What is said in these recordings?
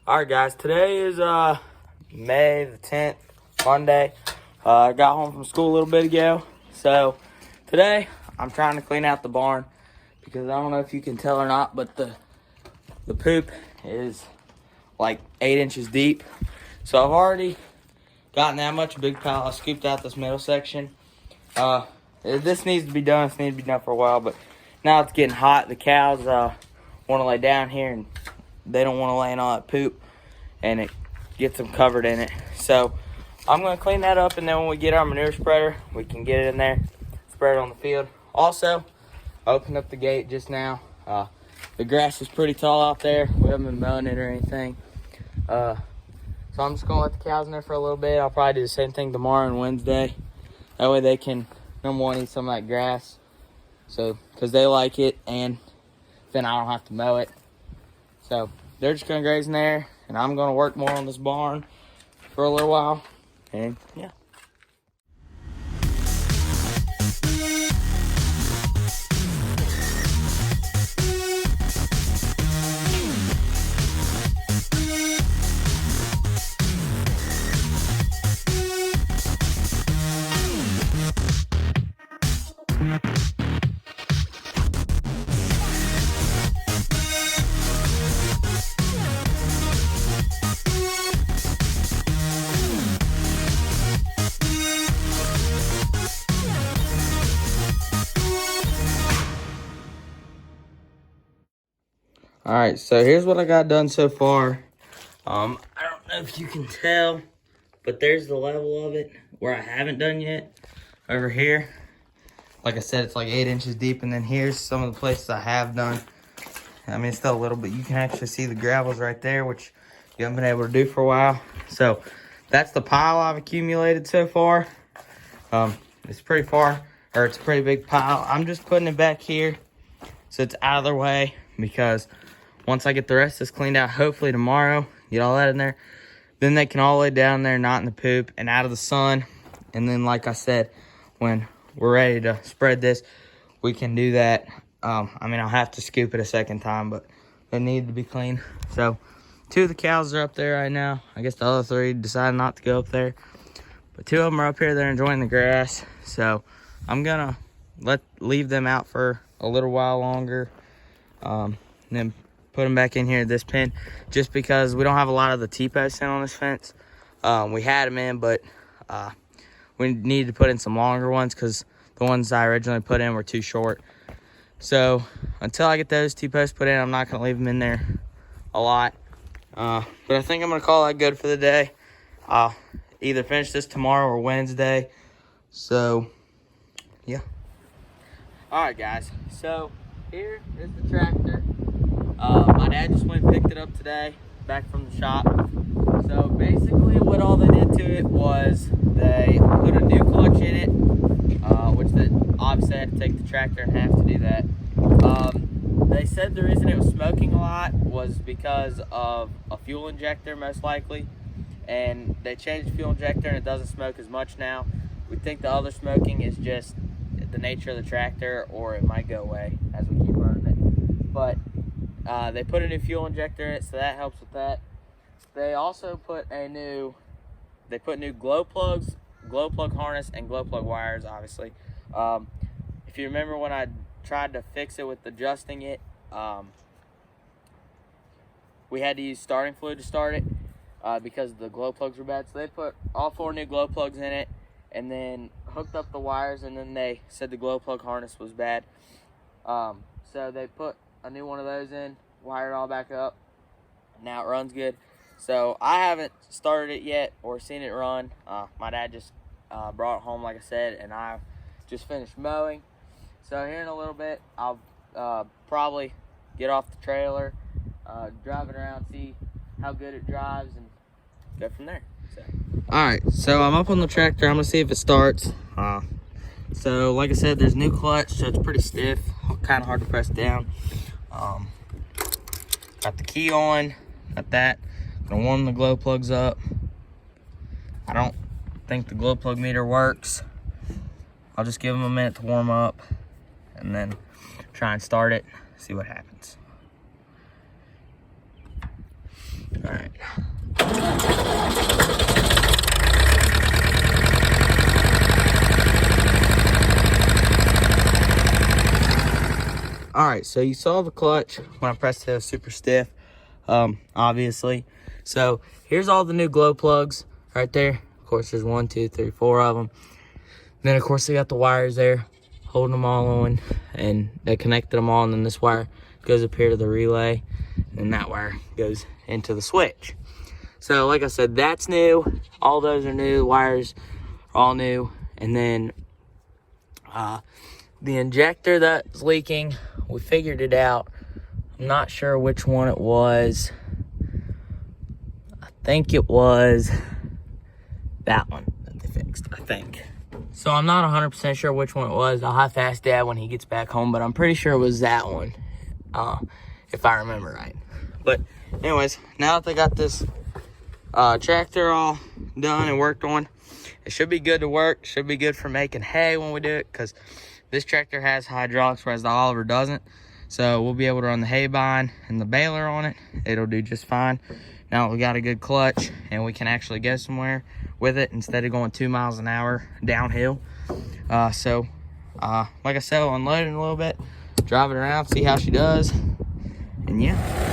Alright guys, today is May the 10th, Monday. I got home from school a little bit ago. So today I'm trying to clean out the barn because I don't know if you can tell or not, but the poop is like 8 inches deep. So I've already gotten that much, a big pile. I scooped out this middle section. This needs to be done. This needs to be done for a while, but now it's getting hot. The cows want to lay down here and they don't want to lay in all that poop and it gets them covered in it. So I'm going to clean that up, and then when we get our manure spreader, we can get it in there, spread it on the field. Also, I opened up the gate just now. The grass is pretty tall out there. We haven't been mowing it or anything. So I'm just going to let the cows in there for a little bit. I'll probably do the same thing tomorrow and Wednesday. That way they can, number one, eat some of that grass. So, because they like it, and then I don't have to mow it. So they're just going to graze in there, and I'm going to work more on this barn for a little while. And yeah. All right, so here's what I got done so far. I don't know if you can tell, but there's the level of it where I haven't done yet. Over here, like I said, it's like 8 inches deep, and then here's some of the places I have done. I mean, it's still a little bit. You can actually see the gravels right there, which you haven't been able to do for a while. So that's the pile I've accumulated so far. It's pretty far, or it's a pretty big pile. I'm just putting it back here so it's out of their way, because once I get the rest of this cleaned out, hopefully tomorrow, get all that in there, then they can all lay down there, not in the poop and out of the sun. And then, like I said, when we're ready to spread this, we can do that. I mean, I'll have to scoop it a second time, but they need to be clean. So 2 of the cows are up there right now. I guess the other 3 decided not to go up there, but 2 of them are up here. They're enjoying the grass. So I'm gonna leave them out for a little while longer, and then put them back in here at this pen, just because we don't have a lot of the T-posts in on this fence. We had them in, but we needed to put in some longer ones because the ones I originally put in were too short. So until I get those T-posts put in, I'm not going to leave them in there a lot. But I think I'm going to call that good for the day. I'll either finish this tomorrow or Wednesday. So, yeah. All right, guys. So here is the tractor. My dad just went and picked it up today, back from the shop. So basically what all they did to it was they put a new clutch in it, which they obviously had to take the tractor in half to do that. They said the reason it was smoking a lot was because of a fuel injector, most likely. And they changed the fuel injector and it doesn't smoke as much now. We think the other smoking is just the nature of the tractor, or it might go away as we keep running it. But they put a new fuel injector in it, so that helps with that. They also put new glow plugs, glow plug harness, and glow plug wires, obviously. If you remember when I tried to fix it with adjusting it, we had to use starting fluid to start it because the glow plugs were bad. So they put all 4 new glow plugs in it and then hooked up the wires, and then they said the glow plug harness was bad. So they put a new one of those in, wired it all back up. Now it runs good. So I haven't started it yet or seen it run. My dad just brought it home, like I said, and I just finished mowing. So here in a little bit, I'll probably get off the trailer, drive it around, see how good it drives, and go from there. So. All right, so I'm up on the tractor. I'm gonna see if it starts. So like I said, there's new clutch, so it's pretty stiff, kind of hard to press down. Got the key on, got that. Gonna warm the glow plugs up. I don't think the glow plug meter works. I'll just give them a minute to warm up and then try and start it, see what happens. All right. right, so you saw the clutch when I pressed it, it was super stiff, obviously. So here's all the new glow plugs right there. Of course, there's 1, 2, 3, 4 of them. Then, of course, they got the wires there, holding them all on, and they connected them all, and then this wire goes up here to the relay, and that wire goes into the switch. So, like I said, that's new. All those are new. The wires are all new. And then the injector that's leaking, we figured it out. I'm not sure which one it was. I think it was that one that they fixed, I think. So I'm not 100% sure which one it was. I'll have to ask Dad when he gets back home, but I'm pretty sure it was that one, if I remember right. But anyways, now that they got this tractor all done and worked on, it should be good to work. Should be good for making hay when we do it, because this tractor has hydraulics, whereas the Oliver doesn't. So we'll be able to run the hay bine and the baler on it. It'll do just fine. Now we got a good clutch and we can actually go somewhere with it instead of going 2 miles an hour downhill. Like I said, I'll unload it a little bit, drive it around, see how she does, and yeah.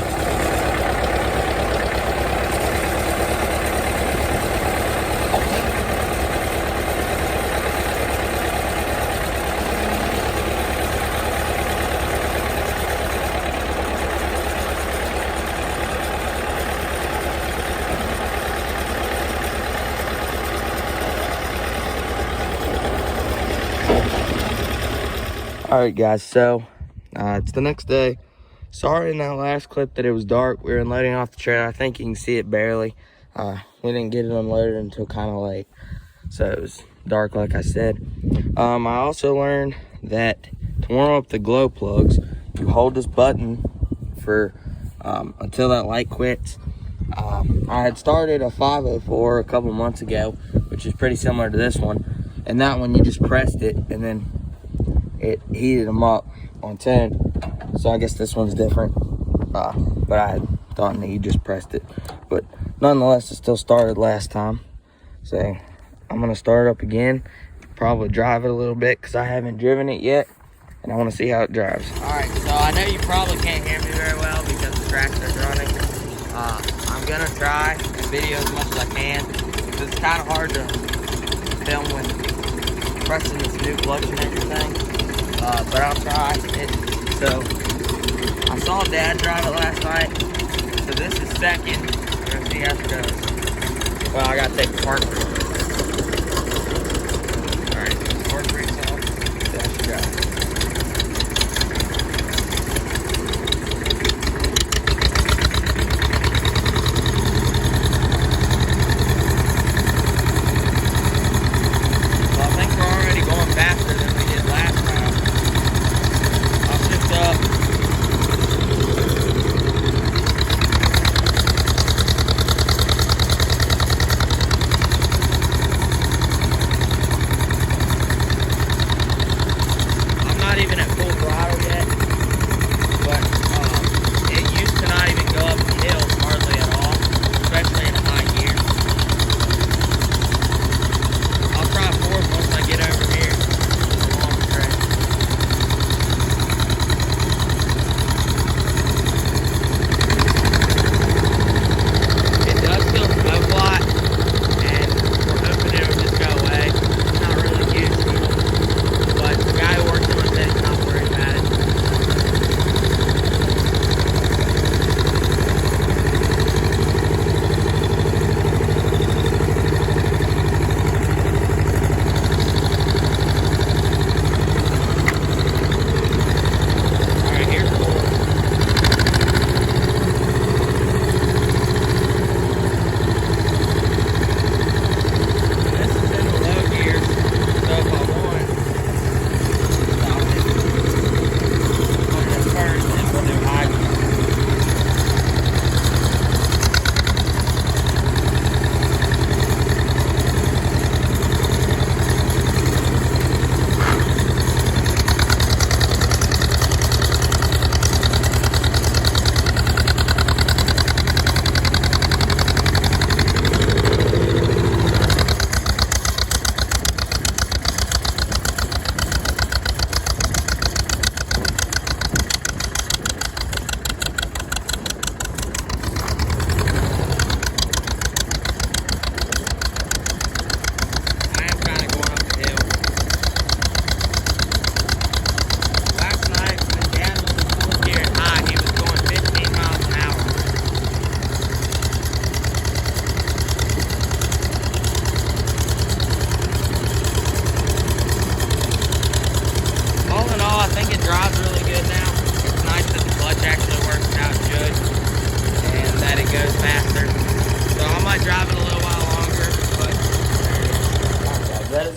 Alright guys, so it's the next day. Sorry in that last clip that it was dark. We were unloading off the trailer. I think you can see it barely. We didn't get it unloaded until kind of late, so it was dark like I said. I also learned that to warm up the glow plugs, you hold this button for until that light quits. I had started a 504 a couple months ago, which is pretty similar to this one, and that one you just pressed it and then it heated them up on 10. So I guess this one's different, but I had thought that you just pressed it. But nonetheless, it still started last time, so I'm gonna start it up again, probably drive it a little bit because I haven't driven it yet and I want to see how it drives. All right, so I know you probably can't hear me very well because the tractor's running. I'm gonna try and video as much as I can because it's kind of hard to film when pressing this new clutch and everything. But I'll try it. So I saw Dad drive it last night. So this is second. We're gonna see how it goes. Well, I gotta take the park brake. Alright, park brake's off. See how she goes. Well, I think we're already going faster than we did last time.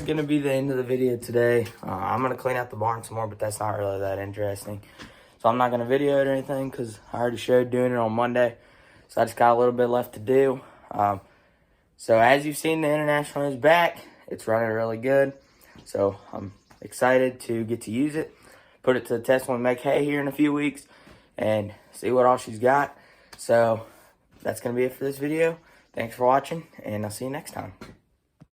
going to be the end of the video today. I'm going to clean out the barn some more, but that's not really that interesting. So I'm not going to video it or anything because I already showed doing it on Monday. So I just got a little bit left to do. So as you've seen, the International is back. It's running really good. So I'm excited to get to use it. Put it to the test when we make hay here in a few weeks and see what all she's got. So that's going to be it for this video. Thanks for watching, and I'll see you next time.